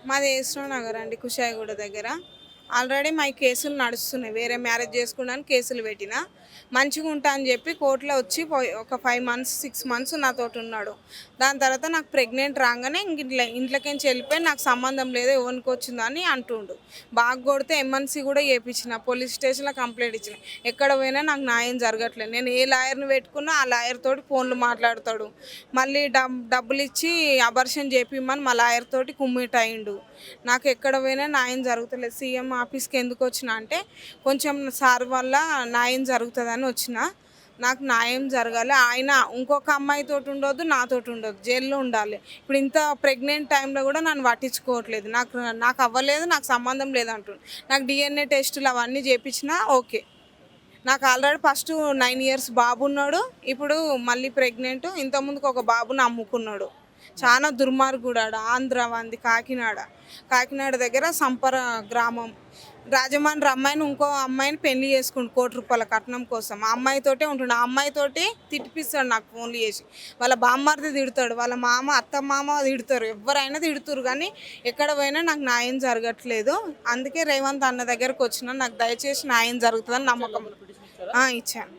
మాది ఏస్రో నగర్ అండి, కుషాయిగూడ దగ్గర. ఆల్రెడీ మా కేసులు నడుస్తున్నాయి. వేరే మ్యారేజ్ చేసుకున్నాను కేసులు పెట్టిన. మంచిగా ఉంటా అని చెప్పి కోర్టులో వచ్చి ఒక 5 మంత్స్ 6 మంత్స్ నాతోటి ఉన్నాడు. దాని తర్వాత నాకు ప్రెగ్నెంట్ రాగానే ఇంక ఇంట్లోకించి వెళ్ళిపోయి నాకు సంబంధం లేదు ఎవరికి వచ్చిందని అంటుండు. బాగా కొడితే ఎంఎన్సీ కూడా చేయించిన, పోలీస్ స్టేషన్లో కంప్లైంట్ ఇచ్చిన. ఎక్కడ పోయినా నాకు న్యాయం జరగట్లేదు. నేను ఏ లాయర్ని పెట్టుకున్నా ఆ లాయర్ తోటి ఫోన్లు మాట్లాడతాడు. మళ్ళీ డబ్బులు ఇచ్చి అబర్షన్ చేపిమ్మని మా లాయర్ తోటి కుమ్మిట్ అయిండు. నాకు ఎక్కడ పోయినా న్యాయం జరుగుతలేదు. సీఎం ఆఫీస్కి ఎందుకు వచ్చిన అంటే కొంచెం సార్ వల్ల న్యాయం జరుగుతుందని వచ్చిన. నాకు న్యాయం జరగాలి. ఆయన ఇంకొక అమ్మాయితోటి ఉండొద్దు, నాతోటి ఉండొద్దు, జైల్లో ఉండాలి. ఇప్పుడు ఇంత ప్రెగ్నెంట్ టైంలో కూడా నన్ను పట్టించుకోవట్లేదు. నాకు అవ్వలేదు, నాకు సంబంధం లేదు అంటుండు. నాకు డిఎన్ఏ టెస్టులు అవన్నీ చేయించినా ఓకే. నాకు ఆల్రెడీ ఫస్ట్ 9 ఇయర్స్ బాబు ఉన్నాడు. ఇప్పుడు మళ్ళీ ప్రెగ్నెంట్. ఇంతకుముందుకు ఒక బాబుని అమ్ముకున్నాడు. చాలా దుర్మార్గుడు. ఆంధ్ర వంది కాకినాడ దగ్గర సంపర గ్రామం. రాజమండ్రి అమ్మాయిని ఇంకో అమ్మాయిని పెళ్లి చేసుకుంటు ₹1,00,00,000 కట్నం కోసం. ఆ అమ్మాయితోటే ఉంటుండు. ఆ అమ్మాయితోటి తిట్టిపిస్తాడు నాకు ఫోన్లు చేసి. వాళ్ళ బామ్మర్ది తిడతాడు, వాళ్ళ అత్త మామ తిడతారు, ఎవరైనా తిడుతురు. కానీ ఎక్కడ పోయినా నాకు న్యాయం జరగట్లేదు. అందుకే రేవంత్ అన్న దగ్గరకు వచ్చిన. నాకు దయచేసి న్యాయం జరుగుతుందని నమ్మకం. ఇచ్చాను.